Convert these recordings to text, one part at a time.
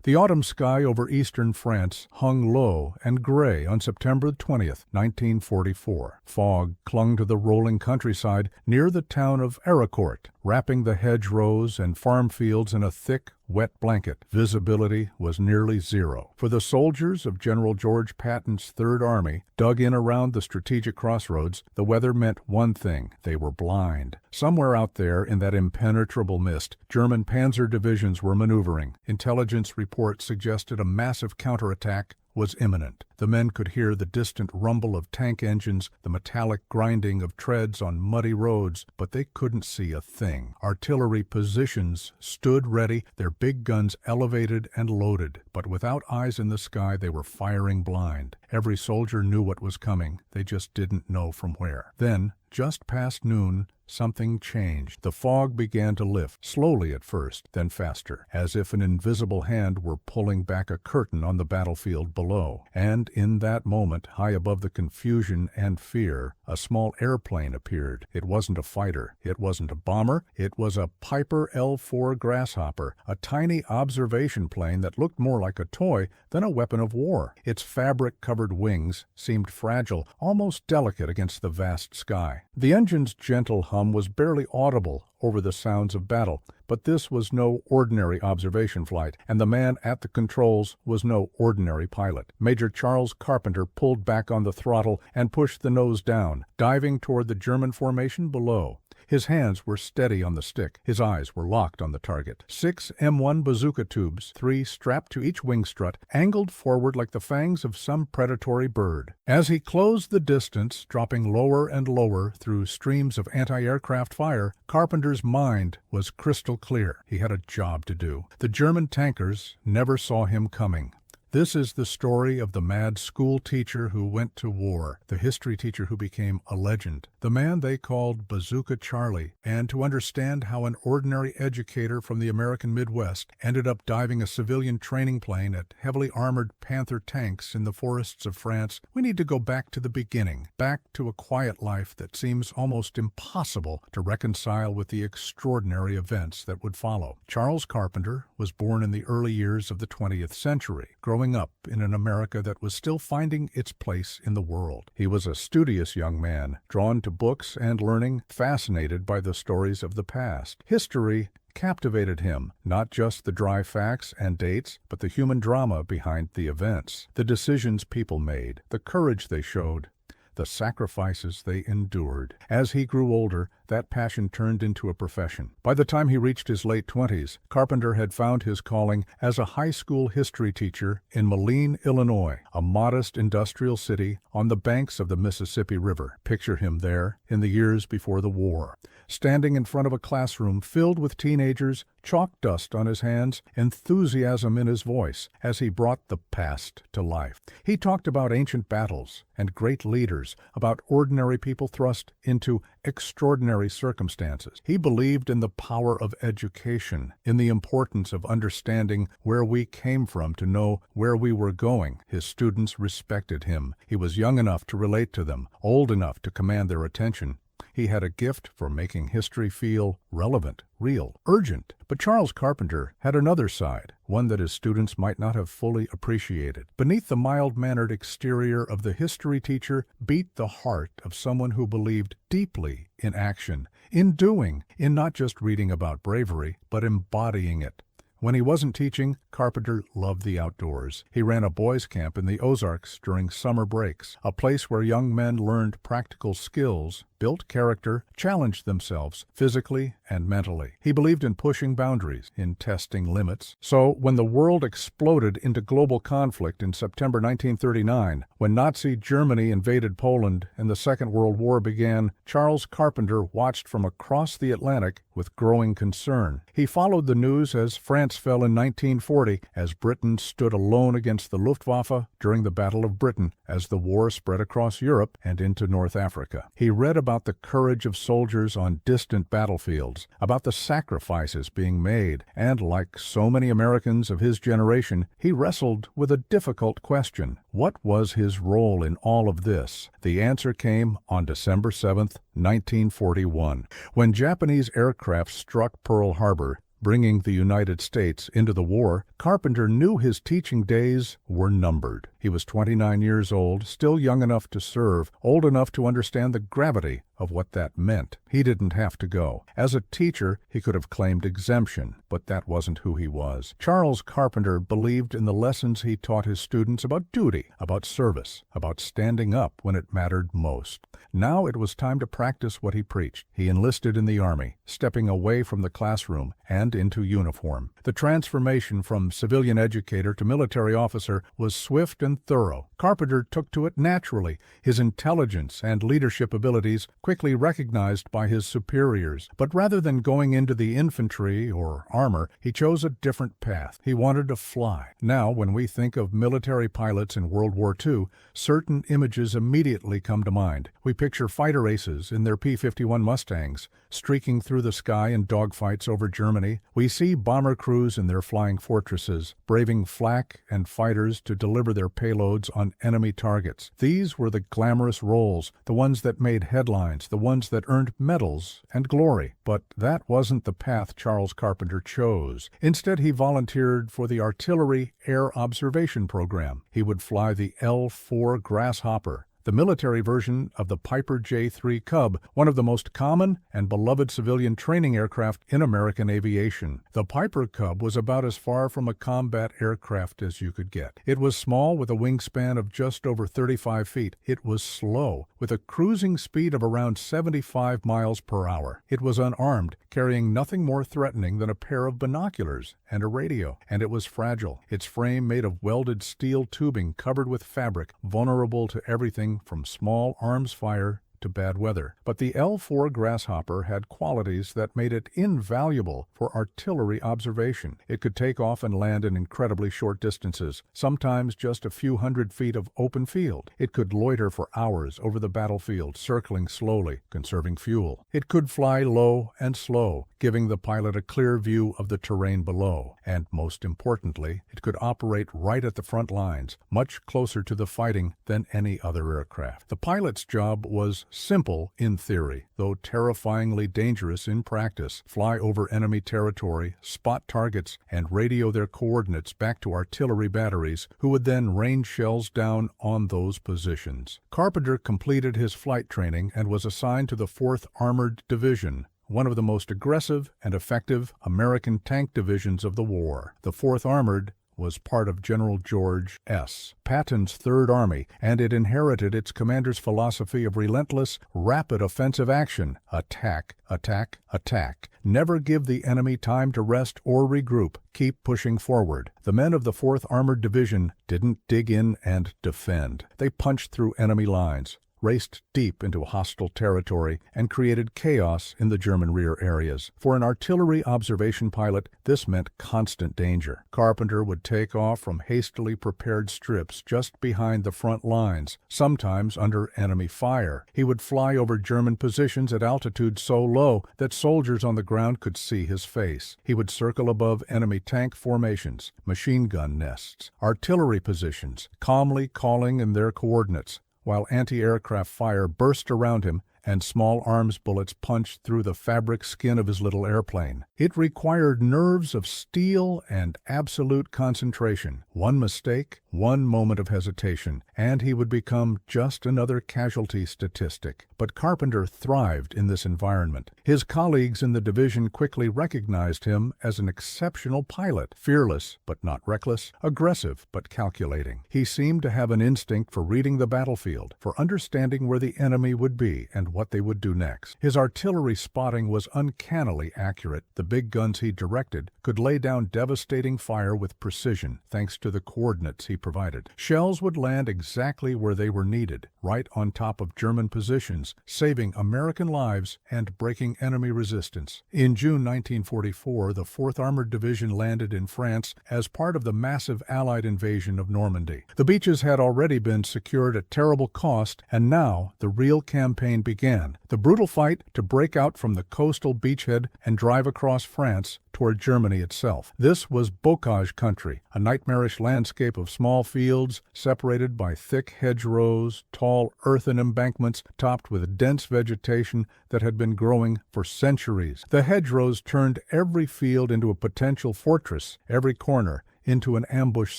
The autumn sky over eastern France hung low and gray on September 20th, 1944. Fog clung to the rolling countryside near the town of Ericourt, wrapping the hedgerows and farm fields in a thick, wet blanket. Visibility was nearly zero. For the soldiers of General George Patton's Third Army, dug in around the strategic crossroads, the weather meant one thing: they were blind. Somewhere out there in that impenetrable mist, German panzer divisions were maneuvering. Intelligence reports suggested a massive counterattack was imminent. The men could hear the distant rumble of tank engines, the metallic grinding of treads on muddy roads, but they couldn't see a thing. Artillery positions stood ready, their big guns elevated and loaded, but without eyes in the sky they were firing blind. Every soldier knew what was coming, they just didn't know from where. Then, just past noon, something changed. The fog began to lift, slowly at first, then faster, as if an invisible hand were pulling back a curtain on the battlefield below. And in that moment, high above the confusion and fear, a small airplane appeared. It wasn't a fighter. It wasn't a bomber. It was a Piper L-4 Grasshopper, a tiny observation plane that looked more like a toy than a weapon of war. Its fabric-covered wings seemed fragile, almost delicate against the vast sky. The engine's gentle hum was barely audible over the sounds of battle, but this was no ordinary observation flight, and the man at the controls was no ordinary pilot. Major Charles Carpenter pulled back on the throttle and pushed the nose down, diving toward the German formation below. His hands were steady on the stick. His eyes were locked on the target. 6 M1 bazooka tubes, 3 strapped to each wing strut, angled forward like the fangs of some predatory bird. As he closed the distance, dropping lower and lower through streams of anti-aircraft fire, Carpenter's mind was crystal clear. He had a job to do. The German tankers never saw him coming. This is the story of the mad school teacher who went to war, the history teacher who became a legend, the man they called Bazooka Charlie. And to understand how an ordinary educator from the American Midwest ended up diving a civilian training plane at heavily armored Panther tanks in the forests of France, we need to go back to the beginning, back to a quiet life that seems almost impossible to reconcile with the extraordinary events that would follow. Charles Carpenter was born in the early years of the 20th century, growing up in an America that was still finding its place in the world. He was a studious young man, drawn to books and learning, fascinated by the stories of the past. History captivated him, not just the dry facts and dates, but the human drama behind the events, the decisions people made, the courage they showed, the sacrifices they endured. As he grew older, that passion turned into a profession. By the time he reached his late 20s, Carpenter had found his calling as a high school history teacher in Moline, Illinois, a modest industrial city on the banks of the Mississippi River. Picture him there in the years before the war, standing in front of a classroom filled with teenagers, chalk dust on his hands, enthusiasm in his voice as he brought the past to life. He talked about ancient battles and great leaders, about ordinary people thrust into extraordinary circumstances. He believed in the power of education, in the importance of understanding where we came from to know where we were going. His students respected him. He was young enough to relate to them, old enough to command their attention. He had a gift for making history feel relevant, real, urgent. But Charles Carpenter had another side, one that his students might not have fully appreciated. Beneath the mild-mannered exterior of the history teacher beat the heart of someone who believed deeply in action, in doing, in not just reading about bravery, but embodying it. When he wasn't teaching, Carpenter loved the outdoors. He ran a boys' camp in the Ozarks during summer breaks, a place where young men learned practical skills, built character, challenged themselves physically and mentally. He believed in pushing boundaries, in testing limits. So when the world exploded into global conflict in September 1939, when Nazi Germany invaded Poland and the Second World War began, Charles Carpenter watched from across the Atlantic with growing concern. He followed the news as France fell in 1940, as Britain stood alone against the Luftwaffe during the Battle of Britain, as the war spread across Europe and into North Africa. He read about the courage of soldiers on distant battlefields, about the sacrifices being made, and like so many Americans of his generation, he wrestled with a difficult question. What was his role in all of this? The answer came on December 7th, 1941. When Japanese aircraft struck Pearl Harbor, Bringing the United States into the war, Carpenter knew his teaching days were numbered. He was 29 years old, still young enough to serve, old enough to understand the gravity of what that meant. He didn't have to go. As a teacher, he could have claimed exemption, but that wasn't who he was. Charles Carpenter believed in the lessons he taught his students about duty, about service, about standing up when it mattered most. Now it was time to practice what he preached. He enlisted in the Army, stepping away from the classroom and into uniform. The transformation from civilian educator to military officer was swift and thorough. Carpenter took to it naturally, his intelligence and leadership abilities quickly recognized by his superiors. But rather than going into the infantry or armor, he chose a different path. He wanted to fly. Now, when we think of military pilots in World War II, certain images immediately come to mind. We picture fighter aces in their P-51 Mustangs, streaking through the sky in dogfights over Germany. We see bomber crews in their flying fortresses, braving flak and fighters to deliver their payloads on enemy targets. These were the glamorous roles, the ones that made headlines, the ones that earned medals and glory. But that wasn't the path Charles Carpenter chose. Instead, he volunteered for the Artillery Air Observation Program. He would fly the L-4 Grasshopper, the military version of the Piper J-3 Cub, one of the most common and beloved civilian training aircraft in American aviation. The Piper Cub was about as far from a combat aircraft as you could get. It was small with a wingspan of just over 35 feet. It was slow, with a cruising speed of around 75 miles per hour. It was unarmed, carrying nothing more threatening than a pair of binoculars and a radio. And it was fragile, its frame made of welded steel tubing covered with fabric, vulnerable to everything from small arms fire to bad weather. But the L-4 Grasshopper had qualities that made it invaluable for artillery observation. It could take off and land in incredibly short distances, sometimes just a few hundred feet of open field. It could loiter for hours over the battlefield, circling slowly, conserving fuel. It could fly low and slow, giving the pilot a clear view of the terrain below. And most importantly, it could operate right at the front lines, much closer to the fighting than any other aircraft. The pilot's job was simple in theory, though terrifyingly dangerous in practice. Fly over enemy territory, spot targets, and radio their coordinates back to artillery batteries, who would then rain shells down on those positions. Carpenter completed his flight training and was assigned to the 4th Armored Division, one of the most aggressive and effective American tank divisions of the war. The 4th Armored was part of General George S. Patton's Third Army, and it inherited its commander's philosophy of relentless, rapid offensive action. Attack, attack, attack. Never give the enemy time to rest or regroup. Keep pushing forward. The men of the 4th Armored Division didn't dig in and defend. They punched through enemy lines, raced deep into hostile territory, and created chaos in the German rear areas. For an artillery observation pilot, this meant constant danger. Carpenter would take off from hastily prepared strips just behind the front lines, sometimes under enemy fire. He would fly over German positions at altitude so low that soldiers on the ground could see his face. He would circle above enemy tank formations, machine gun nests, artillery positions, calmly calling in their coordinates, while anti-aircraft fire burst around him and small arms bullets punched through the fabric skin of his little airplane. It required nerves of steel and absolute concentration. One mistake, one moment of hesitation, and he would become just another casualty statistic. But Carpenter thrived in this environment. His colleagues in the division quickly recognized him as an exceptional pilot, fearless but not reckless, aggressive but calculating. He seemed to have an instinct for reading the battlefield, for understanding where the enemy would be and what they would do next. His artillery spotting was uncannily accurate. The big guns he directed could lay down devastating fire with precision, thanks to the coordinates he provided. Shells would land exactly where they were needed, right on top of German positions, saving American lives and breaking enemy resistance. In June 1944, the 4th Armored Division landed in France as part of the massive Allied invasion of Normandy. The beaches had already been secured at terrible cost, and now the real campaign began began, the brutal fight to break out from the coastal beachhead and drive across France toward Germany itself. This was bocage country, a nightmarish landscape of small fields separated by thick hedgerows, tall earthen embankments topped with dense vegetation that had been growing for centuries. The hedgerows turned every field into a potential fortress, every corner into an ambush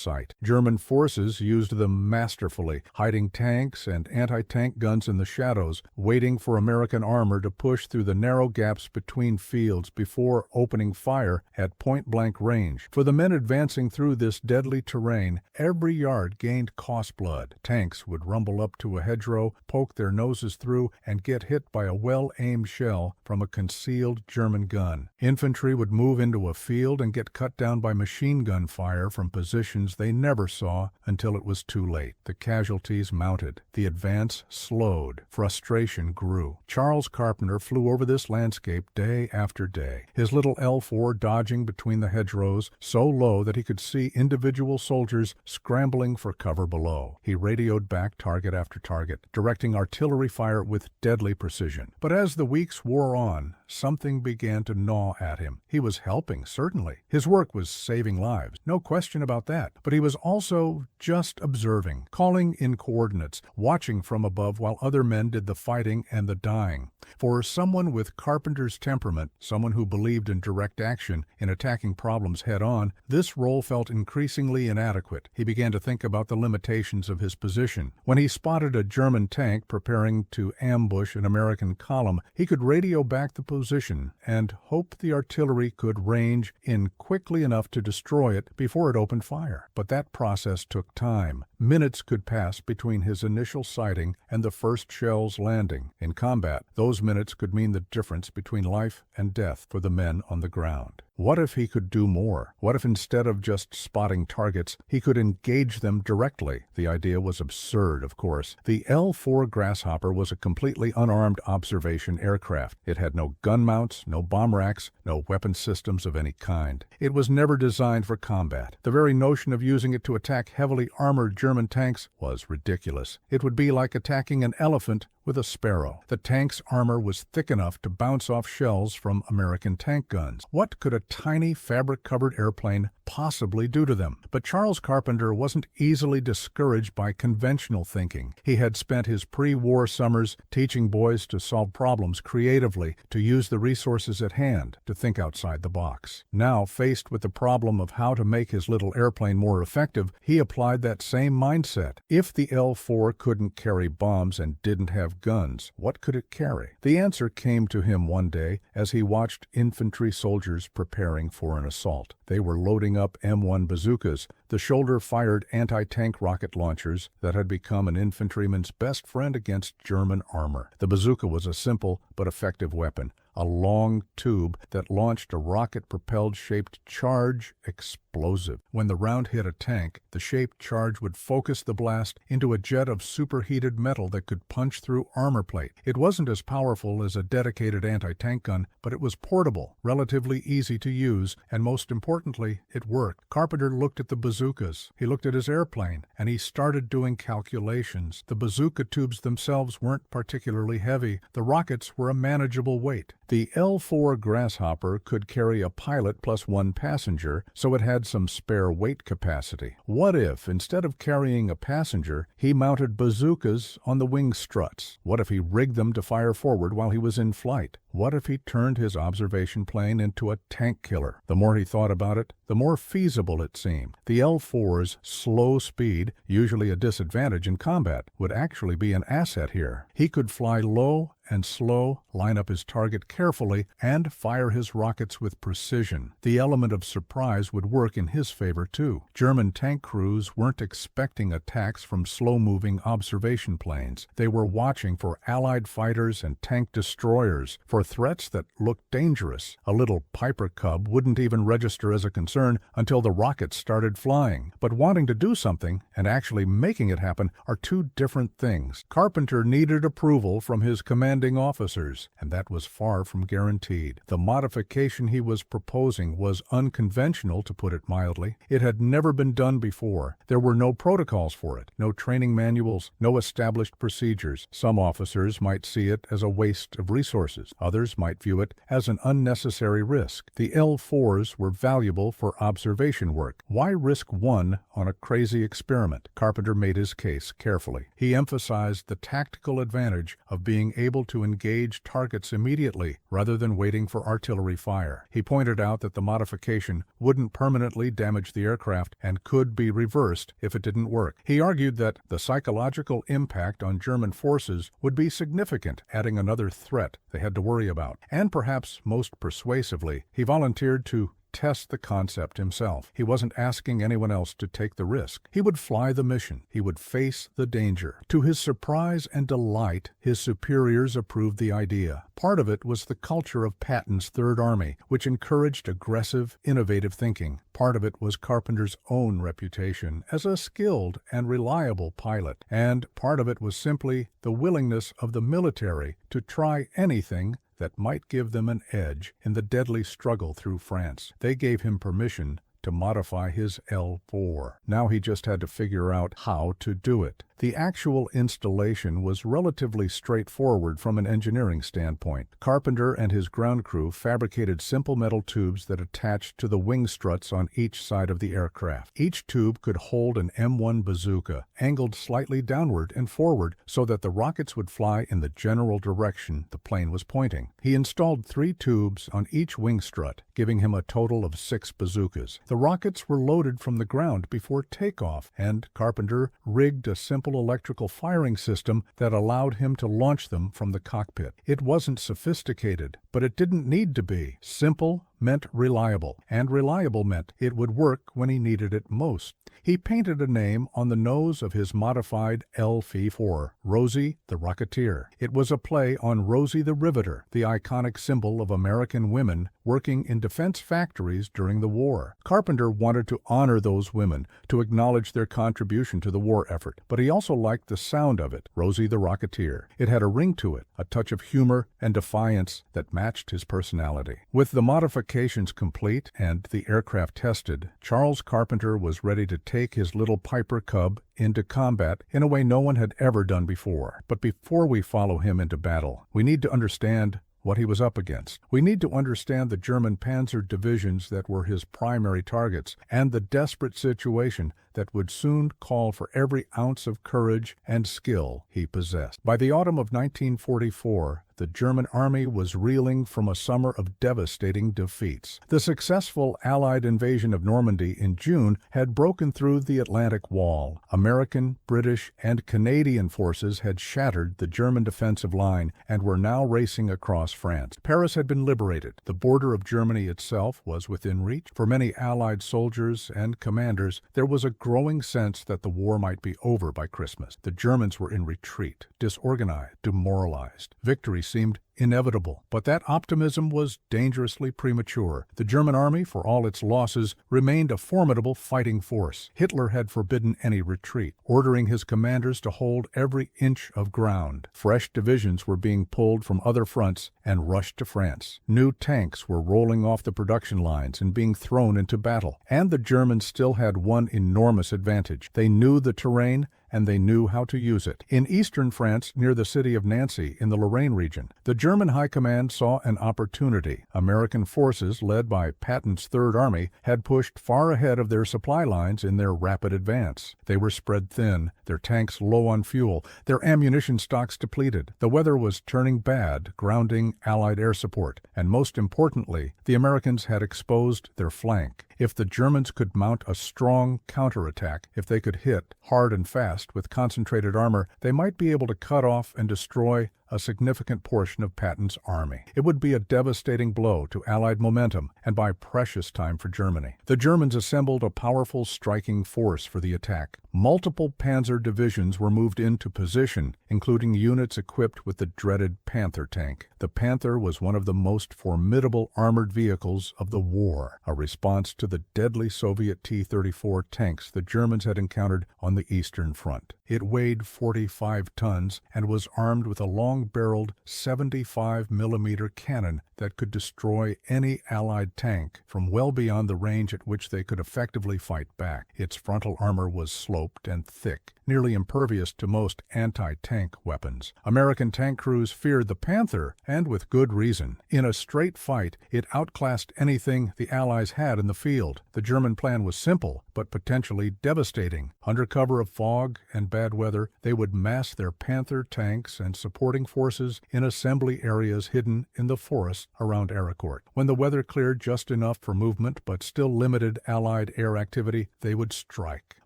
site. German forces used them masterfully, hiding tanks and anti-tank guns in the shadows, waiting for American armor to push through the narrow gaps between fields before opening fire at point-blank range. For the men advancing through this deadly terrain, every yard gained cost blood. Tanks would rumble up to a hedgerow, poke their noses through, and get hit by a well-aimed shell from a concealed German gun. Infantry would move into a field and get cut down by machine gun fire from positions they never saw until it was too late. The casualties mounted. The advance slowed. Frustration grew. Charles Carpenter flew over this landscape day after day, his little L4 dodging between the hedgerows so low that he could see individual soldiers scrambling for cover below. He radioed back target after target, directing artillery fire with deadly precision. But as the weeks wore on, something began to gnaw at him. He was helping, certainly. His work was saving lives, no question about that. But he was also just observing, calling in coordinates, watching from above while other men did the fighting and the dying. For someone with Carpenter's temperament, someone who believed in direct action, in attacking problems head-on, this role felt increasingly inadequate. He began to think about the limitations of his position. When he spotted a German tank preparing to ambush an American column, he could radio back the position and hope the artillery could range in quickly enough to destroy it before it opened fire. But that process took time. Minutes could pass between his initial sighting and the first shell's landing. In combat, those minutes could mean the difference between life and death for the men on the ground. What if he could do more? What if instead of just spotting targets, he could engage them directly? The idea was absurd, of course. The L-4 Grasshopper was a completely unarmed observation aircraft. It had no gun mounts, no bomb racks, no weapon systems of any kind. It was never designed for combat. The very notion of using it to attack heavily armored German tanks was ridiculous. It would be like attacking an elephant with a sparrow. The tank's armor was thick enough to bounce off shells from American tank guns. What could a tiny fabric-covered airplane possibly do to them? But Charles Carpenter wasn't easily discouraged by conventional thinking. He had spent his pre-war summers teaching boys to solve problems creatively, to use the resources at hand, to think outside the box. Now, faced with the problem of how to make his little airplane more effective, he applied that same mindset. If the L-4 couldn't carry bombs and didn't have guns, what could it carry? The answer came to him one day as he watched infantry soldiers preparing for an assault. They were loading up M1 bazookas, the shoulder-fired anti-tank rocket launchers that had become an infantryman's best friend against German armor. The bazooka was a simple but effective weapon, a long tube that launched a rocket-propelled shaped charge explosive. When the round hit a tank, the shaped charge would focus the blast into a jet of superheated metal that could punch through armor plate. It wasn't as powerful as a dedicated anti-tank gun, but it was portable, relatively easy to use, and most importantly, it worked. Carpenter looked at the bazookas. He looked at his airplane, and he started doing calculations. The bazooka tubes themselves weren't particularly heavy. The rockets were a manageable weight. The L-4 Grasshopper could carry a pilot plus one passenger, so it had some spare weight capacity. What if, instead of carrying a passenger, he mounted bazookas on the wing struts? What if he rigged them to fire forward while he was in flight? What if he turned his observation plane into a tank killer? The more he thought about it, the more feasible it seemed. The L-4's slow speed, usually a disadvantage in combat, would actually be an asset here. He could fly low and slow, line up his target carefully, and fire his rockets with precision. The element of surprise would work in his favor, too. German tank crews weren't expecting attacks from slow-moving observation planes. They were watching for Allied fighters and tank destroyers, for were threats that looked dangerous. A little Piper Cub wouldn't even register as a concern until the rockets started flying. But wanting to do something and actually making it happen are two different things. Carpenter needed approval from his commanding officers, and that was far from guaranteed. The modification he was proposing was unconventional, to put it mildly. It had never been done before. There were no protocols for it, no training manuals, no established procedures. Some officers might see it as a waste of resources. Others might view it as an unnecessary risk. The L-4s were valuable for observation work. Why risk one on a crazy experiment? Carpenter made his case carefully. He emphasized the tactical advantage of being able to engage targets immediately rather than waiting for artillery fire. He pointed out that the modification wouldn't permanently damage the aircraft and could be reversed if it didn't work. He argued that the psychological impact on German forces would be significant, adding another threat they had to worry about. And perhaps most persuasively, he volunteered to test the concept himself. He wasn't asking anyone else to take the risk. He would fly the mission. He would face the danger. To his surprise and delight, his superiors approved the idea. Part of it was the culture of Patton's Third Army, which encouraged aggressive, innovative thinking. Part of it was Carpenter's own reputation as a skilled and reliable pilot. And part of it was simply the willingness of the military to try anything that might give them an edge in the deadly struggle through France. They gave him permission to modify his L-4. Now he just had to figure out how to do it. The actual installation was relatively straightforward from an engineering standpoint. Carpenter and his ground crew fabricated simple metal tubes that attached to the wing struts on each side of the aircraft. Each tube could hold an M1 bazooka, angled slightly downward and forward so that the rockets would fly in the general direction the plane was pointing. He installed 3 tubes on each wing strut, giving him a total of 6 bazookas. The rockets were loaded from the ground before takeoff, and Carpenter rigged a simple electrical firing system that allowed him to launch them from the cockpit. It wasn't sophisticated, but it didn't need to be. Simple meant reliable, and reliable meant it would work when he needed it most. He painted a name on the nose of his modified LV-4, Rosie the Rocketeer. It was a play on Rosie the Riveter, the iconic symbol of American women working in defense factories during the war. Carpenter wanted to honor those women, to acknowledge their contribution to the war effort, but he also liked the sound of it, Rosie the Rocketeer. It had a ring to it, a touch of humor and defiance that matched his personality. With the modifications complete and the aircraft tested, Charles Carpenter was ready to take his little Piper Cub into combat in a way no one had ever done before. But before we follow him into battle, we need to understand what he was up against. We need to understand the German panzer divisions that were his primary targets and the desperate situation that would soon call for every ounce of courage and skill he possessed. By the autumn of 1944, the German army was reeling from a summer of devastating defeats. The successful Allied invasion of Normandy in June had broken through the Atlantic Wall. American, British, and Canadian forces had shattered the German defensive line and were now racing across France. Paris had been liberated. The border of Germany itself was within reach. For many Allied soldiers and commanders, there was a growing sense that the war might be over by Christmas. The Germans were in retreat, disorganized, demoralized. Victory seemed inevitable, but that optimism was dangerously premature. The German army, for all its losses, remained a formidable fighting force. Hitler had forbidden any retreat, ordering his commanders to hold every inch of ground. Fresh divisions were being pulled from other fronts and rushed to France. New tanks were rolling off the production lines and being thrown into battle. And the Germans still had one enormous advantage. They knew the terrain and they knew how to use it. In eastern France, near the city of Nancy, in the Lorraine region, the German High Command saw an opportunity. American forces, led by Patton's Third Army, had pushed far ahead of their supply lines in their rapid advance. They were spread thin, their tanks low on fuel, their ammunition stocks depleted. The weather was turning bad, grounding Allied air support, and most importantly, the Americans had exposed their flank. If the Germans could mount a strong counterattack, if they could hit hard and fast with concentrated armor, they might be able to cut off and destroy a significant portion of Patton's army. It would be a devastating blow to Allied momentum and buy precious time for Germany. The Germans assembled a powerful striking force for the attack. multiple panzer divisions were moved into position, including units equipped with the dreaded Panther tank. The Panther was one of the most formidable armored vehicles of the war, a response to the deadly Soviet T-34 tanks the Germans had encountered on the Eastern Front. It weighed 45 tons and was armed with a long-barreled 75-millimeter cannon that could destroy any Allied tank from well beyond the range at which they could effectively fight back. Its frontal armor was sloped and thick, nearly impervious to most anti-tank weapons. American tank crews feared the Panther, and with good reason. In a straight fight, it outclassed anything the Allies had in the field. The German plan was simple, but potentially devastating. Under cover of fog and bad weather, they would mass their Panther tanks and supporting forces in assembly areas hidden in the forests around Ericourt. When the weather cleared just enough for movement but still limited Allied air activity, they would strike.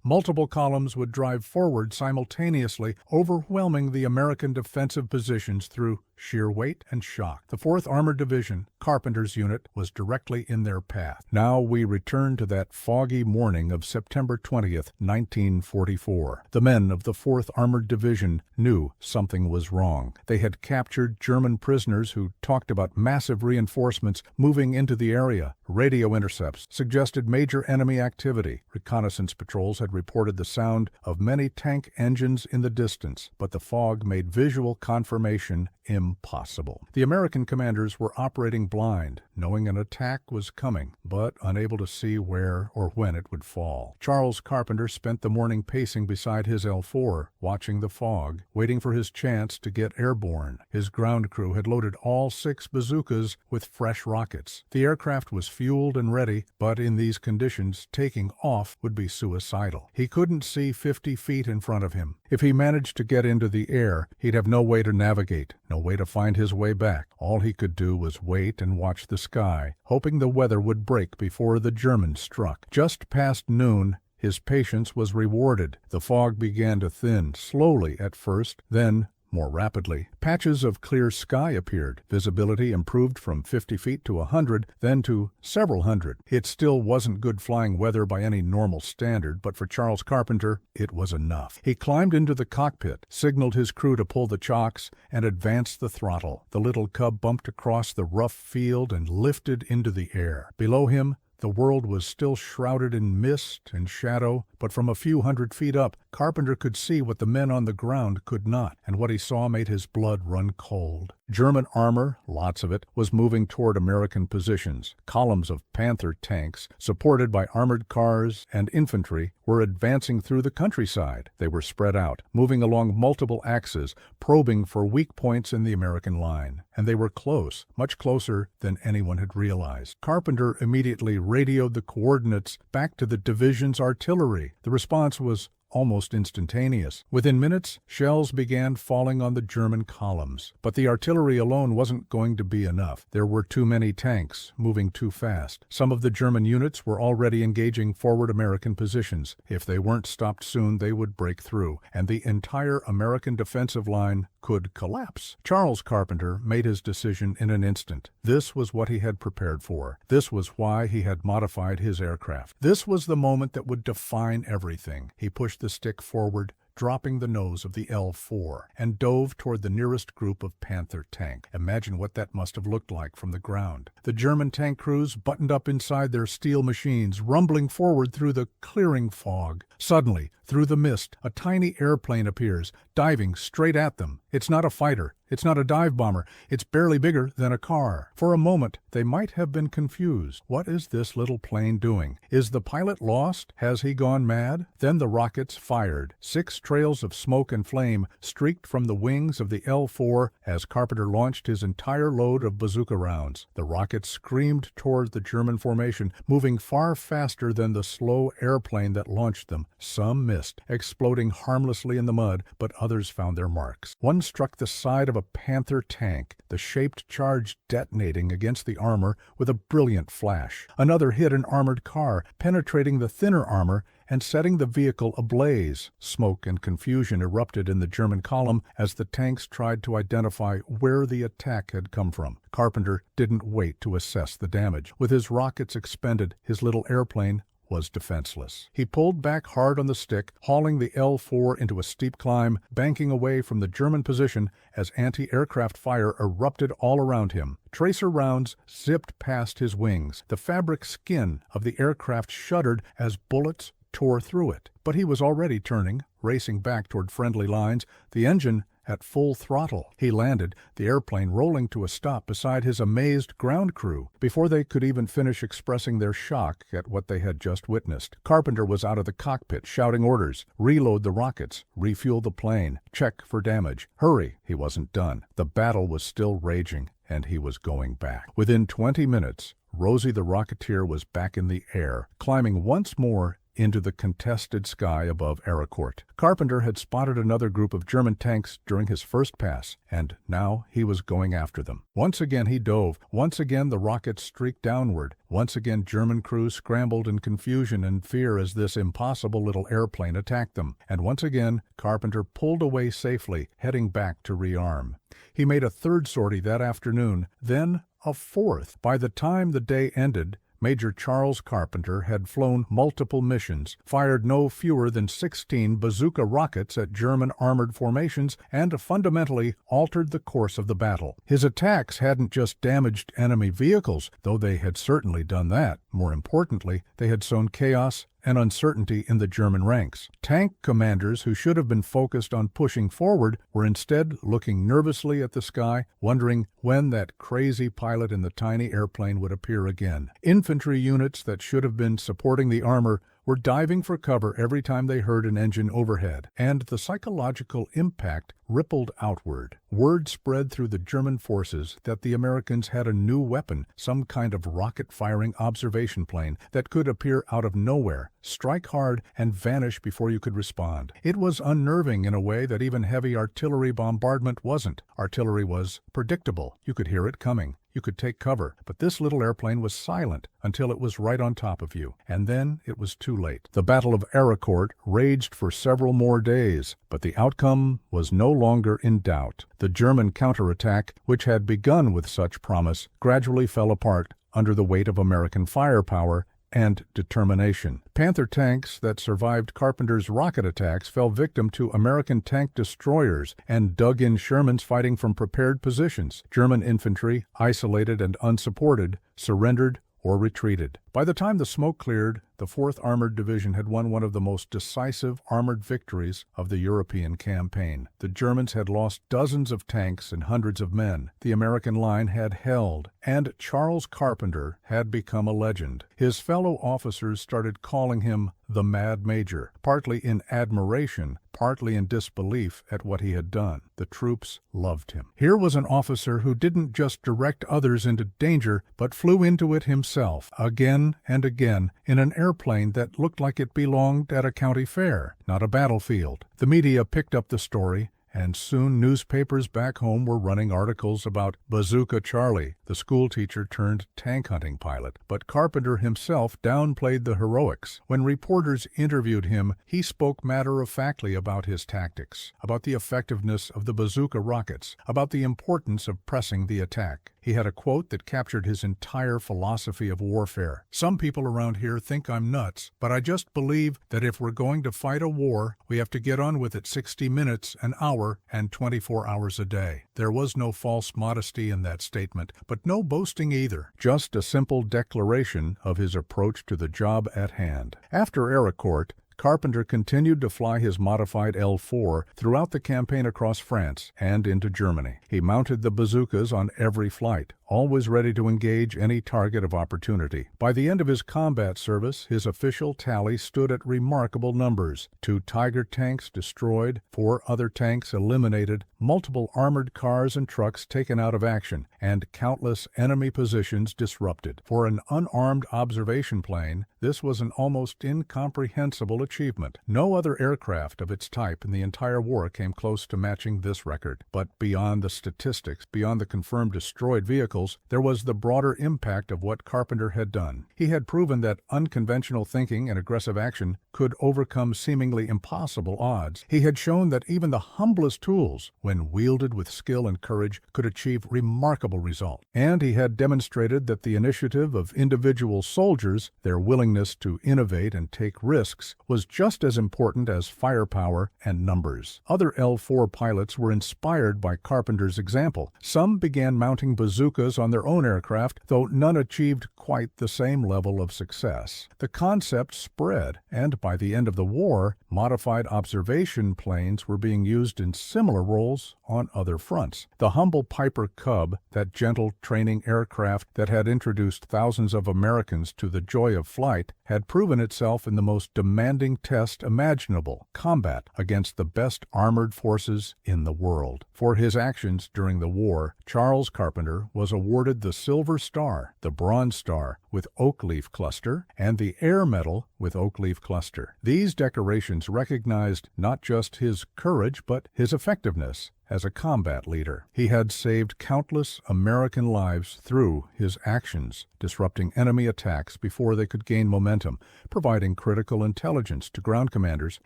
Multiple columns would drive forward simultaneously, overwhelming the American defensive positions through sheer weight and shock. The 4th Armored Division, Carpenter's unit, was directly in their path. Now we return to that foggy morning of September 20th, 1944. The men of the 4th Armored Division knew something was wrong. They had captured German prisoners who talked about massive reinforcements moving into the area. Radio intercepts suggested major enemy activity. Reconnaissance patrols had reported the sound of many tank engines in the distance, but the fog made visual confirmation impossible. The American commanders were operating blind, knowing an attack was coming, but unable to see where or when it would fall. Charles Carpenter spent the morning pacing beside his L4, watching the fog, waiting for his chance to get airborne. His ground crew had loaded all 6 bazookas with fresh rockets. The aircraft was fueled and ready, but in these conditions, taking off would be suicidal. He couldn't see 50 feet in front of him. If he managed to get into the air, he'd have no way to navigate, no way to find his way back. All he could do was wait and watch the sky, hoping the weather would break before the Germans struck. Just past noon, his patience was rewarded. The fog began to thin, slowly at first, then more rapidly. Patches of clear sky appeared. Visibility improved from 50 feet to 100, then to several hundred. It still wasn't good flying weather by any normal standard, but for Charles Carpenter, it was enough. He climbed into the cockpit, signaled his crew to pull the chocks, and advanced the throttle. The little Cub bumped across the rough field and lifted into the air. Below him, the world was still shrouded in mist and shadow, but from a few hundred feet up, Carpenter could see what the men on the ground could not, and what he saw made his blood run cold. German armor, lots of it, was moving toward American positions. Columns of Panther tanks, supported by armored cars and infantry, were advancing through the countryside. They were spread out, moving along multiple axes, probing for weak points in the American line. And they were close, much closer than anyone had realized. Carpenter immediately radioed the coordinates back to the division's artillery. The response was almost instantaneous. Within minutes, shells began falling on the German columns. But the artillery alone wasn't going to be enough. There were too many tanks, moving too fast. Some of the German units were already engaging forward American positions. If they weren't stopped soon, they would break through, and the entire American defensive line could collapse. Charles Carpenter made his decision in an instant. This was what he had prepared for. This was why he had modified his aircraft. This was the moment that would define everything. He pushed the stick forward, dropping the nose of the L4, and dove toward the nearest group of Panther tank. Imagine what that must have looked like from the ground. The German tank crews buttoned up inside their steel machines, rumbling forward through the clearing fog. Suddenly, through the mist, a tiny airplane appears, diving straight at them. It's not a fighter. It's not a dive bomber. It's barely bigger than a car. For a moment, they might have been confused. What is this little plane doing? Is the pilot lost? Has he gone mad? Then the rockets fired. 6 trails of smoke and flame streaked from the wings of the L4 as Carpenter launched his entire load of bazooka rounds. The rockets screamed toward the German formation, moving far faster than the slow airplane that launched them. Some missed, exploding harmlessly in the mud, but others found their marks. One struck the side of a Panther tank, the shaped charge detonating against the armor with a brilliant flash. Another hit an armored car, penetrating the thinner armor and setting the vehicle ablaze. Smoke and confusion erupted in the German column as the tanks tried to identify where the attack had come from. Carpenter didn't wait to assess the damage. With his rockets expended, his little airplane was defenseless. He pulled back hard on the stick, hauling the L-4 into a steep climb, banking away from the German position as anti-aircraft fire erupted all around him. Tracer rounds zipped past his wings. The fabric skin of the aircraft shuddered as bullets tore through it. But he was already turning, racing back toward friendly lines, the engine at full throttle. He landed, the airplane rolling to a stop beside his amazed ground crew. Before they could even finish expressing their shock at what they had just witnessed, Carpenter was out of the cockpit shouting orders. Reload the rockets, refuel the plane, check for damage. Hurry! He wasn't done. The battle was still raging, and he was going back. Within 20 minutes, Rosie the Rocketeer was back in the air, climbing once more into the contested sky above Ericourt. Carpenter had spotted another group of German tanks during his first pass, and now he was going after them. Once again he dove. Once again the rockets streaked downward. Once again German crews scrambled in confusion and fear as this impossible little airplane attacked them. And once again Carpenter pulled away safely, heading back to rearm. He made a third sortie that afternoon, then a fourth. By the time the day ended, Major Charles Carpenter had flown multiple missions, fired no fewer than 16 bazooka rockets at German armored formations, and fundamentally altered the course of the battle. His attacks hadn't just damaged enemy vehicles, though they had certainly done that. More importantly, they had sown chaos and uncertainty in the German ranks. Tank commanders who should have been focused on pushing forward were instead looking nervously at the sky, wondering when that crazy pilot in the tiny airplane would appear again. Infantry units that should have been supporting the armor were diving for cover every time they heard an engine overhead, and the psychological impact rippled outward. Word spread through the German forces that the Americans had a new weapon, some kind of rocket-firing observation plane that could appear out of nowhere, strike hard, and vanish before you could respond. It was unnerving in a way that even heavy artillery bombardment wasn't. Artillery was predictable. You could hear it coming. You could take cover, but this little airplane was silent until it was right on top of you, and then it was too late. The Battle of Ericourt raged for several more days, but the outcome was no longer in doubt. The German counterattack, which had begun with such promise, gradually fell apart under the weight of American firepower and determination. Panther tanks that survived Carpenter's rocket attacks fell victim to American tank destroyers and dug in Shermans fighting from prepared positions. German infantry, isolated and unsupported, surrendered or retreated. By the time the smoke cleared, the 4th Armored Division had won one of the most decisive armored victories of the European campaign. The Germans had lost dozens of tanks and hundreds of men. The American line had held, and Charles Carpenter had become a legend. His fellow officers started calling him the Mad Major, partly in admiration, partly in disbelief at what he had done. The troops loved him. Here was an officer who didn't just direct others into danger, but flew into it himself, again and again, in an airplane that looked like it belonged at a county fair, not a battlefield. The media picked up the story, and soon newspapers back home were running articles about Bazooka Charlie, the schoolteacher turned tank hunting pilot. But Carpenter himself downplayed the heroics. When reporters interviewed him, he spoke matter-of-factly about his tactics, about the effectiveness of the bazooka rockets, about the importance of pressing the attack. He had a quote that captured his entire philosophy of warfare. "Some people around here think I'm nuts, but I just believe that if we're going to fight a war, we have to get on with it 60 minutes, an hour, and 24 hours a day." There was no false modesty in that statement, but no boasting either. Just a simple declaration of his approach to the job at hand. After Ericourt, Carpenter continued to fly his modified L-4 throughout the campaign across France and into Germany. He mounted the bazookas on every flight, always ready to engage any target of opportunity. By the end of his combat service, his official tally stood at remarkable numbers. 2 Tiger tanks destroyed, 4 other tanks eliminated, multiple armored cars and trucks taken out of action, and countless enemy positions disrupted. For an unarmed observation plane, this was an almost incomprehensible achievement. No other aircraft of its type in the entire war came close to matching this record. But beyond the statistics, beyond the confirmed destroyed vehicles, there was the broader impact of what Carpenter had done. He had proven that unconventional thinking and aggressive action could overcome seemingly impossible odds. He had shown that even the humblest tools, when wielded with skill and courage, could achieve remarkable results. And he had demonstrated that the initiative of individual soldiers, their willingness to innovate and take risks, was just as important as firepower and numbers. Other L-4 pilots were inspired by Carpenter's example. Some began mounting bazookas on their own aircraft, though none achieved quite the same level of success. The concept spread, and by the end of the war, modified observation planes were being used in similar roles on other fronts. The humble Piper Cub, that gentle training aircraft that had introduced thousands of Americans to the joy of flight, had proven itself in the most demanding test imaginable: combat against the best armored forces in the world. For his actions during the war, Charles Carpenter was awarded the Silver Star, the Bronze Star with Oak Leaf Cluster, and the Air Medal with Oak Leaf Cluster. These decorations recognized not just his courage but his effectiveness as a combat leader. He had saved countless American lives through his actions, disrupting enemy attacks before they could gain momentum, providing critical intelligence to ground commanders,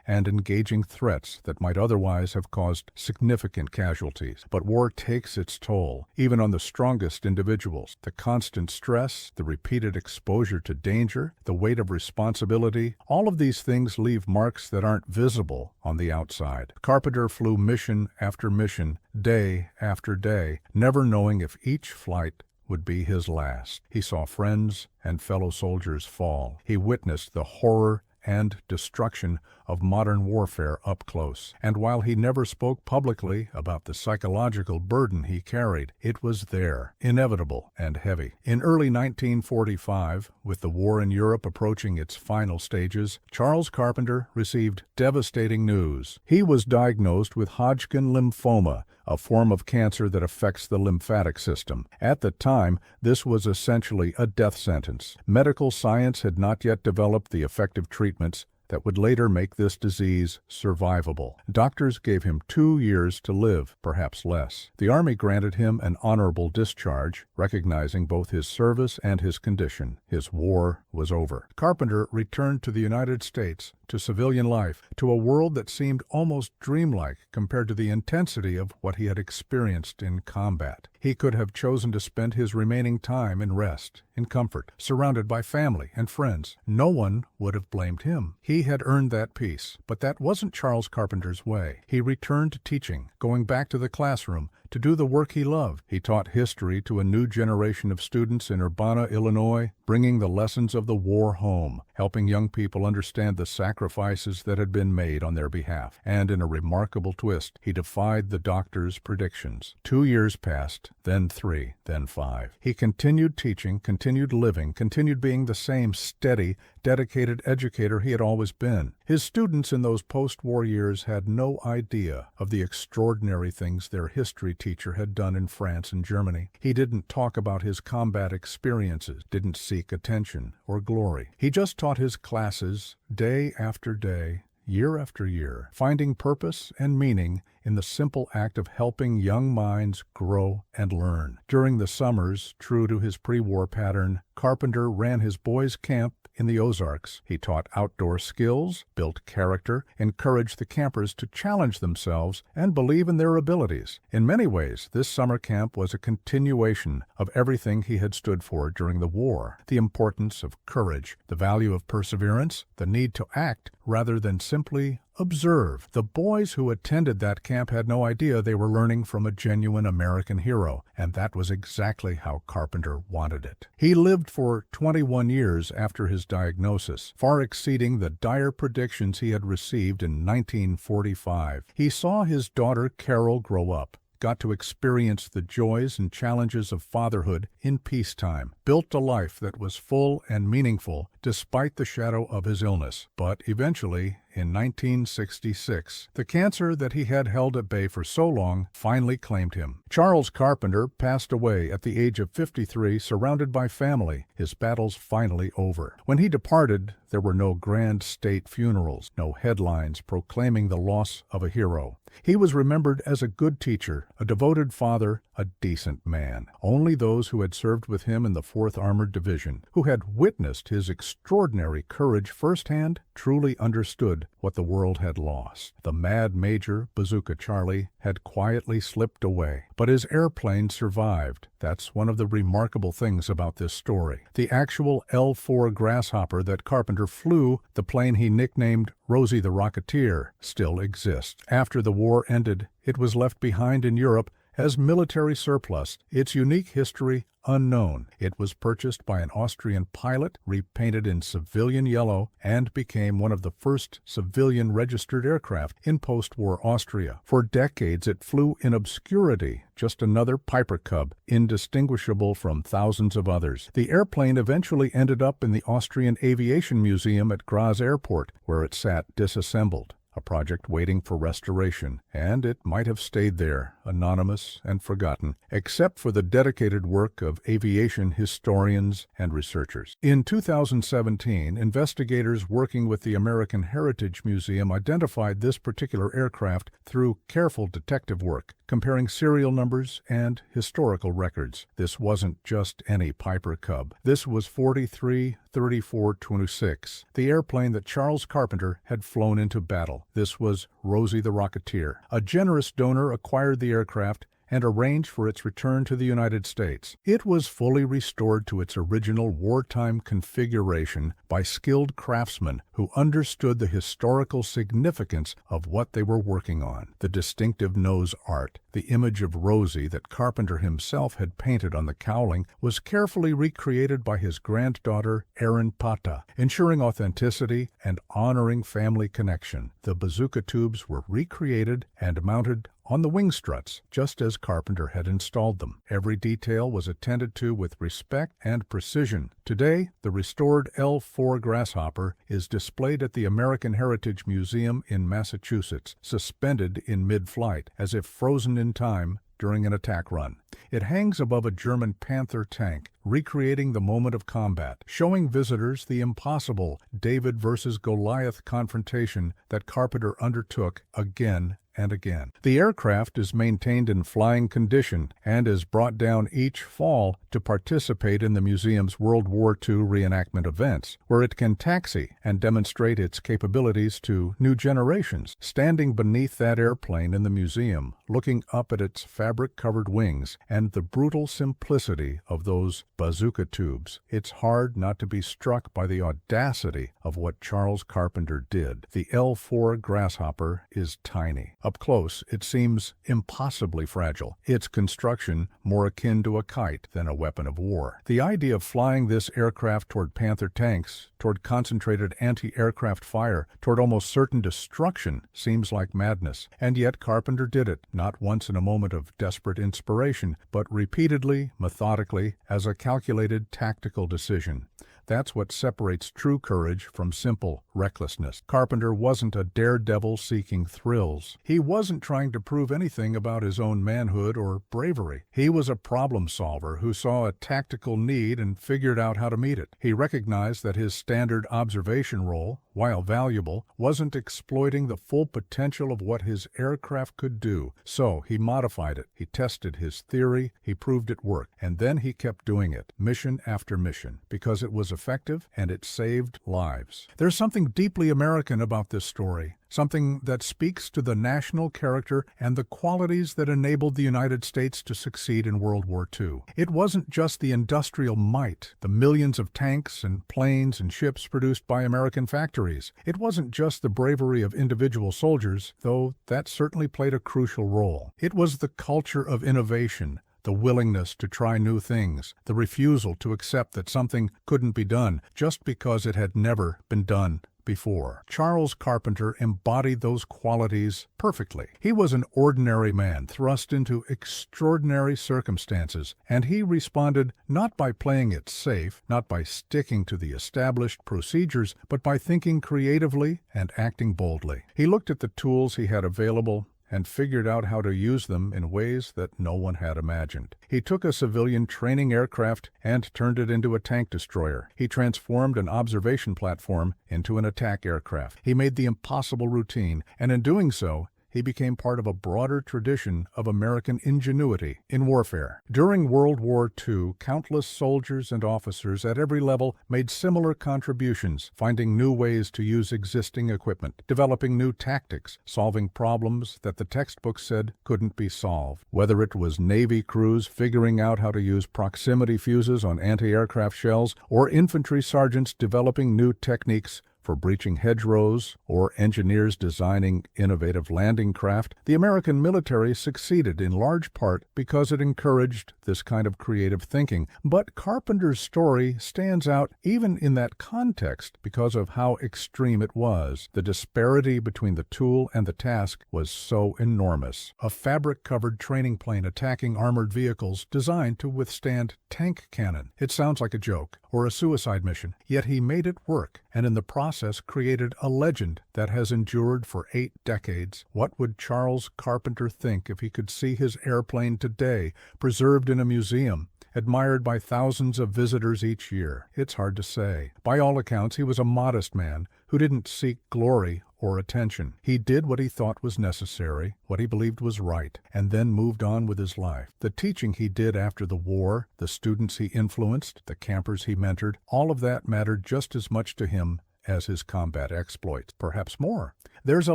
and engaging threats that might otherwise have caused significant casualties. But war takes its toll, even on the strongest individuals. The constant stress, the repeated exposure to danger, the weight of responsibility, all of these things leave marks that aren't visible on the outside. Carpenter flew mission after mission, day after day, never knowing if each flight would be his last. He saw friends and fellow soldiers fall. He witnessed the horror and destruction of modern warfare up close. And while he never spoke publicly about the psychological burden he carried, it was there, inevitable and heavy. In early 1945, with the war in Europe approaching its final stages, Charles Carpenter received devastating news. He was diagnosed with Hodgkin lymphoma, a form of cancer that affects the lymphatic system. At the time, this was essentially a death sentence. Medical science had not yet developed the effective treatments that would later make this disease survivable. Doctors gave him 2 years to live, perhaps less. The Army granted him an honorable discharge, recognizing both his service and his condition. His war was over. Carpenter returned to the United States, to civilian life, to a world that seemed almost dreamlike compared to the intensity of what he had experienced in combat. He could have chosen to spend his remaining time in rest, in comfort, surrounded by family and friends. No one would have blamed him. He had earned that peace, but that wasn't Charles Carpenter's way. He returned to teaching, going back to the classroom, to do the work he loved. He taught history to a new generation of students in Urbana, Illinois, bringing the lessons of the war home, helping young people understand the sacrifices that had been made on their behalf. And in a remarkable twist, he defied the doctor's predictions. 2 years passed, then 3, then 5. He continued teaching, continued living, continued being the same steady, dedicated educator he had always been. His students in those post-war years had no idea of the extraordinary things their history teacher had done in France and Germany. He didn't talk about his combat experiences, didn't seek attention or glory. He just taught his classes day after day, year after year, finding purpose and meaning in the simple act of helping young minds grow and learn. During the summers, true to his pre-war pattern, Carpenter ran his boys' camp in the Ozarks. He taught outdoor skills, built character, encouraged the campers to challenge themselves and believe in their abilities. In many ways, this summer camp was a continuation of everything he had stood for during the war: the importance of courage, the value of perseverance, the need to act rather than simply observe. The boys who attended that camp had no idea they were learning from a genuine American hero, and that was exactly how Carpenter wanted it. He lived for 21 years after his diagnosis, far exceeding the dire predictions he had received in 1945. He saw his daughter Carol grow up, got to experience the joys and challenges of fatherhood in peacetime, built a life that was full and meaningful despite the shadow of his illness. But eventually, in 1966, the cancer that he had held at bay for so long finally claimed him. Charles Carpenter passed away at the age of 53, surrounded by family, his battles finally over. When he departed, There were no grand state funerals, no headlines proclaiming the loss of a hero. He was remembered as a good teacher, a devoted father, a decent man. Only those who had served with him in the 4th Armored Division, who had witnessed his extraordinary courage firsthand, truly understood what the world had lost. The mad Major, Bazooka Charlie, had quietly slipped away, but his airplane survived. That's one of the remarkable things about this story. The actual L-4 Grasshopper that Carpenter flew, the plane he nicknamed Rosie the Rocketeer, still exists. After the war ended, it was left behind in Europe as military surplus, its unique history unknown. It was purchased by an Austrian pilot, repainted in civilian yellow, and became one of the first civilian-registered aircraft in post-war Austria. For decades it flew in obscurity, just another Piper Cub, indistinguishable from thousands of others. The airplane eventually ended up in the Austrian Aviation Museum at Graz Airport, where it sat disassembled. A project waiting for restoration, and it might have stayed there, anonymous and forgotten, except for the dedicated work of aviation historians and researchers. In 2017, investigators working with the American Heritage Museum identified this particular aircraft through careful detective work, comparing serial numbers and historical records. This wasn't just any Piper Cub. This was 43-34-26, the airplane that Charles Carpenter had flown into battle. This was Rosie the Rocketeer. A generous donor acquired the aircraft and arranged for its return to the United States. It was fully restored to its original wartime configuration by skilled craftsmen who understood the historical significance of what they were working on. The distinctive nose art, the image of Rosie that Carpenter himself had painted on the cowling, was carefully recreated by his granddaughter, Erin Pata, ensuring authenticity and honoring family connection. The bazooka tubes were recreated and mounted on the wing struts, just as Carpenter had installed them. Every detail was attended to with respect and precision. Today, the restored L-4 Grasshopper is displayed at the American Heritage Museum in Massachusetts, suspended in mid-flight, as if frozen in time during an attack run. It hangs above a German Panther tank, recreating the moment of combat, showing visitors the impossible David versus Goliath confrontation that Carpenter undertook again and again. The aircraft is maintained in flying condition and is brought down each fall to participate in the museum's World War II reenactment events, where it can taxi and demonstrate its capabilities to new generations. Standing beneath that airplane in the museum, looking up at its fabric-covered wings and the brutal simplicity of those bazooka tubes, it's hard not to be struck by the audacity of what Charles Carpenter did. The L-4 Grasshopper is tiny. Up close, it seems impossibly fragile, its construction more akin to a kite than a weapon of war. The idea of flying this aircraft toward Panther tanks, toward concentrated anti-aircraft fire, toward almost certain destruction, seems like madness. And yet Carpenter did it, not once in a moment of desperate inspiration, but repeatedly, methodically, as a calculated tactical decision. That's what separates true courage from simple recklessness. Carpenter wasn't a daredevil seeking thrills. He wasn't trying to prove anything about his own manhood or bravery. He was a problem solver who saw a tactical need and figured out how to meet it. He recognized that his standard observation role, while valuable, wasn't exploiting the full potential of what his aircraft could do. So he modified it. He tested his theory. He proved it worked. And then he kept doing it, mission after mission, because it was effective and it saved lives. There's something deeply American about this story, something that speaks to the national character and the qualities that enabled the United States to succeed in World War II. It wasn't just the industrial might, the millions of tanks and planes and ships produced by American factories. It wasn't just the bravery of individual soldiers, though that certainly played a crucial role. It was the culture of innovation, the willingness to try new things, the refusal to accept that something couldn't be done just because it had never been done before. Charles Carpenter embodied those qualities perfectly. He was an ordinary man thrust into extraordinary circumstances, and he responded not by playing it safe, not by sticking to the established procedures, but by thinking creatively and acting boldly. He looked at the tools he had available and figured out how to use them in ways that no one had imagined. He took a civilian training aircraft and turned it into a tank destroyer. He transformed an observation platform into an attack aircraft. He made the impossible routine, and in doing so, he became part of a broader tradition of American ingenuity in warfare. During World War II, countless soldiers and officers at every level made similar contributions, finding new ways to use existing equipment, developing new tactics, solving problems that the textbooks said couldn't be solved. Whether it was Navy crews figuring out how to use proximity fuses on anti-aircraft shells, or infantry sergeants developing new techniques for breaching hedgerows, or engineers designing innovative landing craft, the American military succeeded in large part because it encouraged this kind of creative thinking. But Carpenter's story stands out even in that context because of how extreme it was. The disparity between the tool and the task was so enormous. A fabric-covered training plane attacking armored vehicles designed to withstand tank cannon. It sounds like a joke or a suicide mission, yet he made it work, and in the process created a legend that has endured for 8 decades. What would Charles Carpenter think if he could see his airplane today, preserved in a museum, admired by thousands of visitors each year? It's hard to say. By all accounts, he was a modest man who didn't seek glory or attention. He did what he thought was necessary, what he believed was right, and then moved on with his life. The teaching he did after the war, the students he influenced, the campers he mentored, all of that mattered just as much to him as his combat exploits, perhaps more. There's a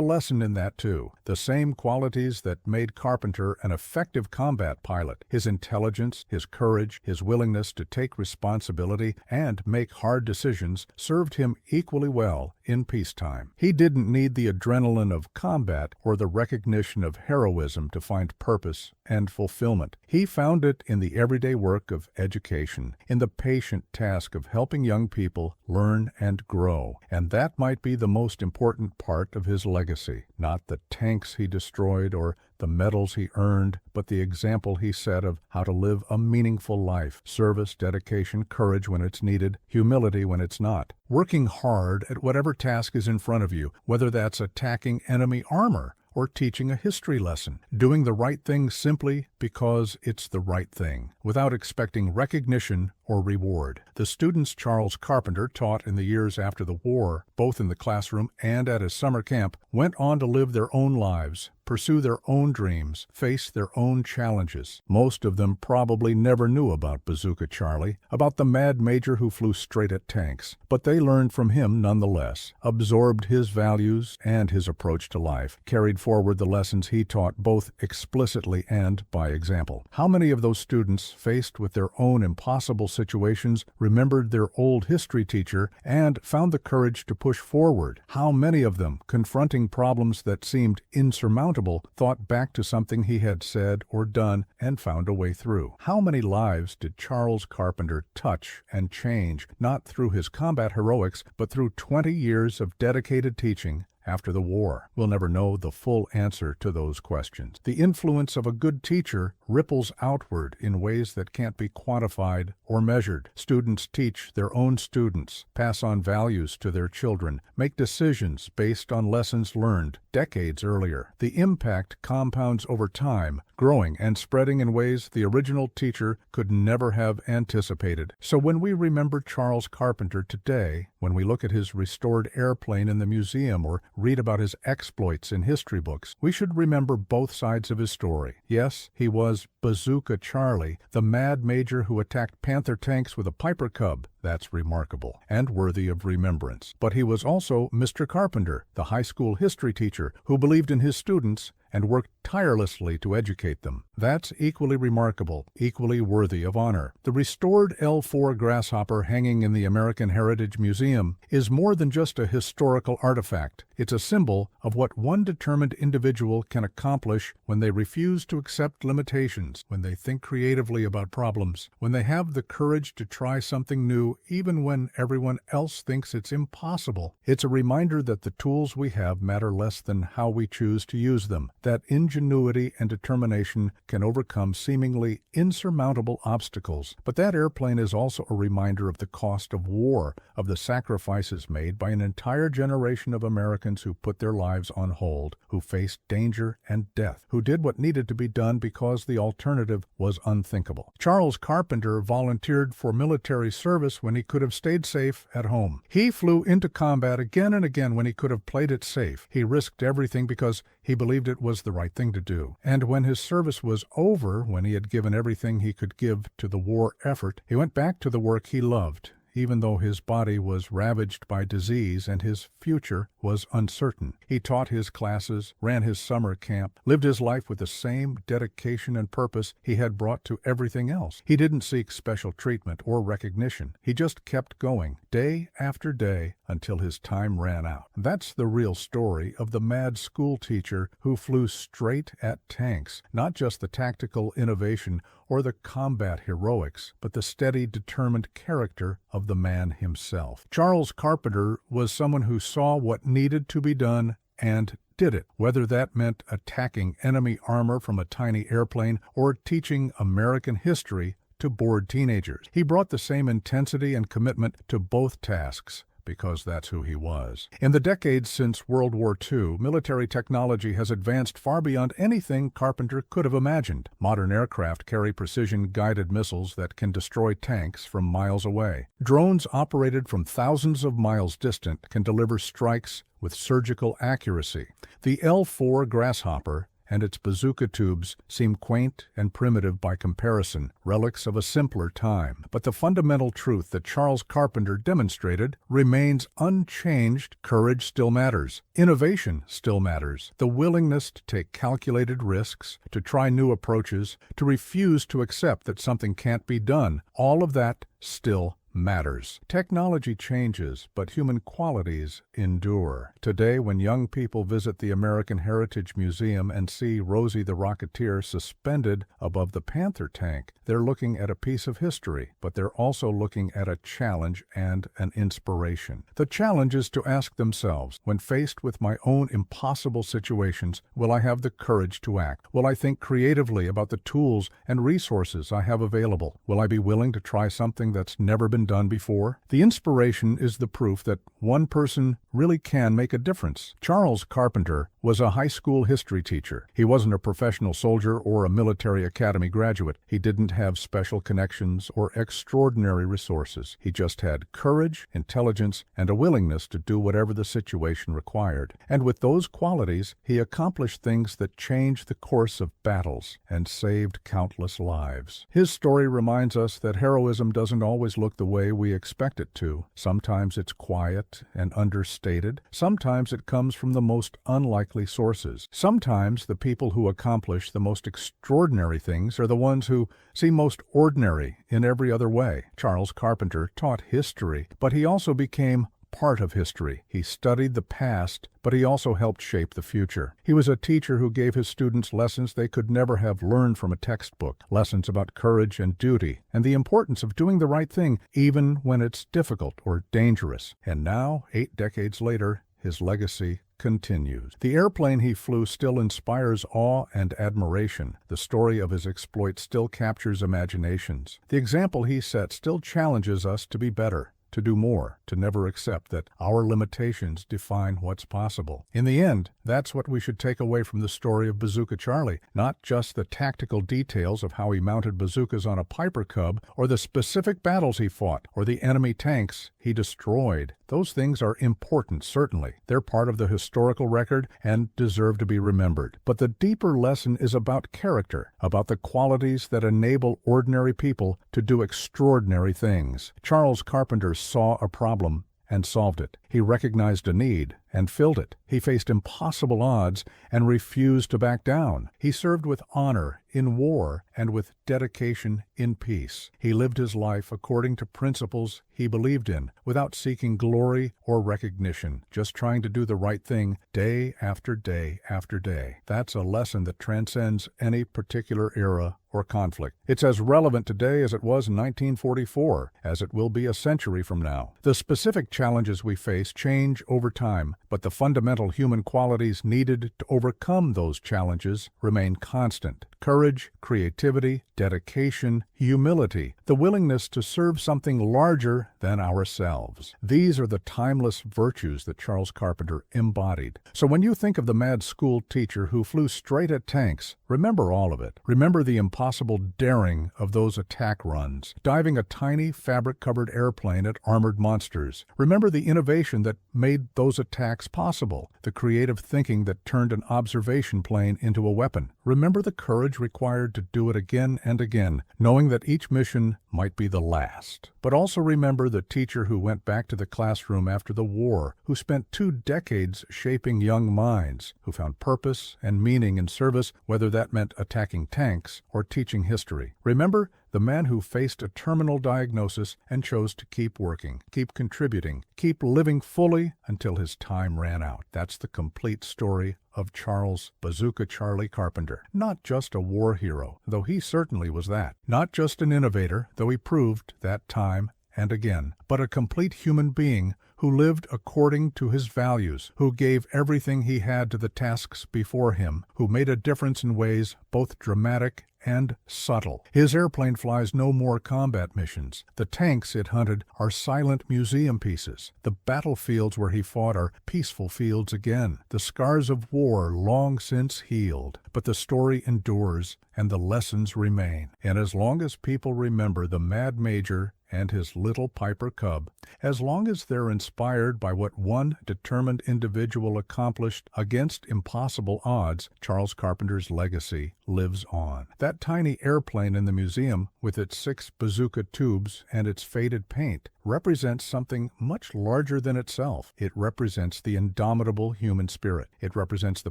lesson in that too. The same qualities that made Carpenter an effective combat pilot, his intelligence, his courage, his willingness to take responsibility and make hard decisions, served him equally well in peacetime. He didn't need the adrenaline of combat or the recognition of heroism to find purpose and fulfillment. He found it in the everyday work of education, in the patient task of helping young people learn and grow. And that might be the most important part of his legacy. Not the tanks he destroyed or the medals he earned, but the example he set of how to live a meaningful life. Service, dedication, courage when it's needed, humility when it's not. Working hard at whatever task is in front of you, whether that's attacking enemy armor or teaching a history lesson. Doing the right thing simply because it's the right thing, without expecting recognition or reward. The students Charles Carpenter taught in the years after the war, both in the classroom and at his summer camp, went on to live their own lives, pursue their own dreams, face their own challenges. Most of them probably never knew about Bazooka Charlie, about the mad major who flew straight at tanks, but they learned from him nonetheless, absorbed his values and his approach to life, carried forward the lessons he taught both explicitly and by example. How many of those students, faced with their own impossible situations, remembered their old history teacher and found the courage to push forward? How many of them, confronting problems that seemed insurmountable, thought back to something he had said or done and found a way through? How many lives did Charles Carpenter touch and change, not through his combat heroics, but through 20 years of dedicated teaching after the war? We'll never know the full answer to those questions. The influence of a good teacher ripples outward in ways that can't be quantified or measured. Students teach their own students, pass on values to their children, make decisions based on lessons learned decades earlier. The impact compounds over time, growing and spreading in ways the original teacher could never have anticipated. So when we remember Charles Carpenter today, when we look at his restored airplane in the museum or read about his exploits in history books, we should remember both sides of his story. Yes, he was Bazooka Charlie, the mad major who attacked Panther tanks with a Piper Cub. That's remarkable and worthy of remembrance. But he was also Mr. Carpenter, the high school history teacher who believed in his students and worked tirelessly to educate them. That's equally remarkable, equally worthy of honor. The restored L-4 Grasshopper hanging in the American Heritage Museum is more than just a historical artifact. It's a symbol of what one determined individual can accomplish when they refuse to accept limitations, when they think creatively about problems, when they have the courage to try something new even when everyone else thinks it's impossible. It's a reminder that the tools we have matter less than how we choose to use them, that ingenuity and determination can overcome seemingly insurmountable obstacles. But that airplane is also a reminder of the cost of war, of the sacrifices made by an entire generation of Americans who put their lives on hold, who faced danger and death, who did what needed to be done because the alternative was unthinkable. Charles Carpenter volunteered for military service when he could have stayed safe at home. He flew into combat again and again when he could have played it safe. He risked everything because he believed it was the right thing to do. And when his service was over, when he had given everything he could give to the war effort, he went back to the work he loved, even though his body was ravaged by disease and his future was uncertain. He taught his classes, ran his summer camp, lived his life with the same dedication and purpose he had brought to everything else. He didn't seek special treatment or recognition. He just kept going, day after day, until his time ran out. That's the real story of the mad schoolteacher who flew straight at tanks, not just the tactical innovation or the combat heroics, but the steady, determined character of the man himself. Charles Carpenter was someone who saw what needed to be done and did it, whether that meant attacking enemy armor from a tiny airplane or teaching American history to bored teenagers. He brought the same intensity and commitment to both tasks, because that's who he was. In the decades since World War II, military technology has advanced far beyond anything Carpenter could have imagined. Modern aircraft carry precision-guided missiles that can destroy tanks from miles away. Drones operated from thousands of miles distant can deliver strikes with surgical accuracy. The L-4 Grasshopper and its bazooka tubes seem quaint and primitive by comparison, relics of a simpler time. But the fundamental truth that Charles Carpenter demonstrated remains unchanged. Courage still matters. Innovation still matters. The willingness to take calculated risks, to try new approaches, to refuse to accept that something can't be done, all of that still matters. Technology changes, but human qualities endure. Today, when young people visit the American Heritage Museum and see Rosie the Rocketeer suspended above the Panther tank, they're looking at a piece of history, but they're also looking at a challenge and an inspiration. The challenge is to ask themselves, when faced with my own impossible situations, will I have the courage to act? Will I think creatively about the tools and resources I have available? Will I be willing to try something that's never been done before? The inspiration is the proof that one person really can make a difference. Charles Carpenter was a high school history teacher. He wasn't a professional soldier or a military academy graduate. He didn't have special connections or extraordinary resources. He just had courage, intelligence, and a willingness to do whatever the situation required. And with those qualities, he accomplished things that changed the course of battles and saved countless lives. His story reminds us that heroism doesn't always look the way we expect it to. Sometimes it's quiet and understated. Sometimes it comes from the most unlikely sources. Sometimes the people who accomplish the most extraordinary things are the ones who seem most ordinary in every other way. Charles Carpenter taught history, but he also became part of history. He studied the past, but he also helped shape the future. He was a teacher who gave his students lessons they could never have learned from a textbook, lessons about courage and duty, and the importance of doing the right thing even when it's difficult or dangerous. And now, 8 decades later, his legacy continues. The airplane he flew still inspires awe and admiration. The story of his exploit still captures imaginations. The example he set still challenges us to be better, to do more, to never accept that our limitations define what's possible. In the end, that's what we should take away from the story of Bazooka Charlie, not just the tactical details of how he mounted bazookas on a Piper Cub, or the specific battles he fought, or the enemy tanks he destroyed. Those things are important, certainly. They're part of the historical record and deserve to be remembered. But the deeper lesson is about character, about the qualities that enable ordinary people to do extraordinary things. Charles Carpenter saw a problem and solved it. He recognized a need and filled it. He faced impossible odds and refused to back down. He served with honor in war and with dedication in peace. He lived his life according to principles he believed in, without seeking glory or recognition, just trying to do the right thing day after day after day. That's a lesson that transcends any particular era or conflict. It's as relevant today as it was in 1944, as it will be a century from now. The specific challenges we face change over time, but the fundamental human qualities needed to overcome those challenges remain constant. Courage, creativity, dedication, humility, the willingness to serve something larger than ourselves. These are the timeless virtues that Charles Carpenter embodied. So when you think of the mad school teacher who flew straight at tanks, remember all of it. Remember the impossible daring of those attack runs, diving a tiny fabric-covered airplane at armored monsters. Remember the innovation that made those attacks possible, the creative thinking that turned an observation plane into a weapon. Remember the courage required to do it again and again, knowing that each mission might be the last. But also remember the teacher who went back to the classroom after the war, who spent 2 decades shaping young minds, who found purpose and meaning in service, whether that meant attacking tanks or teaching history. Remember the man who faced a terminal diagnosis and chose to keep working, keep contributing, keep living fully until his time ran out. That's the complete story of Charles Bazooka Charlie Carpenter. Not just a war hero, though he certainly was that. Not just an innovator, though he proved that time and again, but a complete human being who lived according to his values, who gave everything he had to the tasks before him, who made a difference in ways both dramatic and subtle. His airplane flies no more combat missions. The tanks it hunted are silent museum pieces. The battlefields where he fought are peaceful fields again. The scars of war long since healed. But the story endures and the lessons remain. And as long as people remember the Mad Major and his little Piper cub, as long as they're inspired by what one determined individual accomplished against impossible odds, Charles Carpenter's legacy lives on. That tiny airplane in the museum, with its 6 bazooka tubes and its faded paint, represents something much larger than itself. It represents the indomitable human spirit. It represents the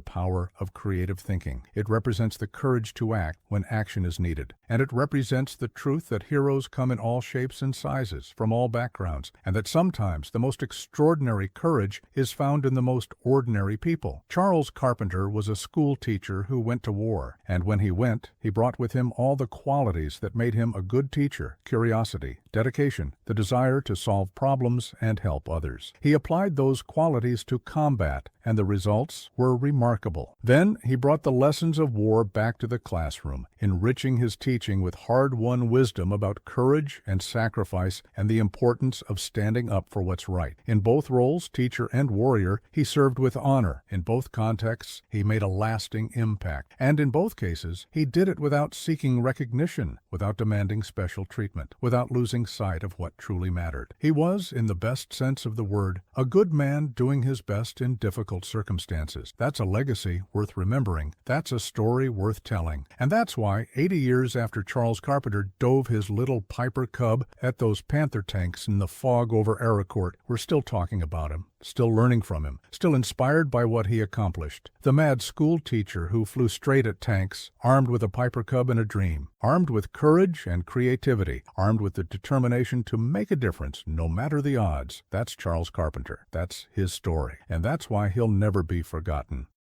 power of creative thinking. It represents the courage to act when action is needed. And it represents the truth that heroes come in all shapes and sizes, from all backgrounds, and that sometimes the most extraordinary courage is found in the most ordinary people. Charles Carpenter was a school teacher who went to war, and when he went, he brought with him all the qualities that made him a good teacher: curiosity, dedication, the desire to solve problems and help others. He applied those qualities to combat, and the results were remarkable. Then he brought the lessons of war back to the classroom, enriching his teaching with hard-won wisdom about courage and sacrifice and the importance of standing up for what's right. In both roles, teacher and warrior, he served with honor. In both contexts, he made a lasting impact. And in both cases, he did it without seeking recognition, without demanding special treatment, without losing sight of what truly mattered. He was, in the best sense of the word, a good man doing his best in difficult circumstances. That's a legacy worth remembering. That's a story worth telling. And that's why, 80 years after Charles Carpenter dove his little Piper cub at those Panther tanks in the fog over Aracourt, we're still talking about him, still learning from him, still inspired by what he accomplished. The mad school teacher who flew straight at tanks, armed with a Piper cub and a dream, armed with courage and creativity, armed with the determination to make a difference no matter the odds. That's Charles Carpenter. That's his story. And that's why he'll never be forgotten.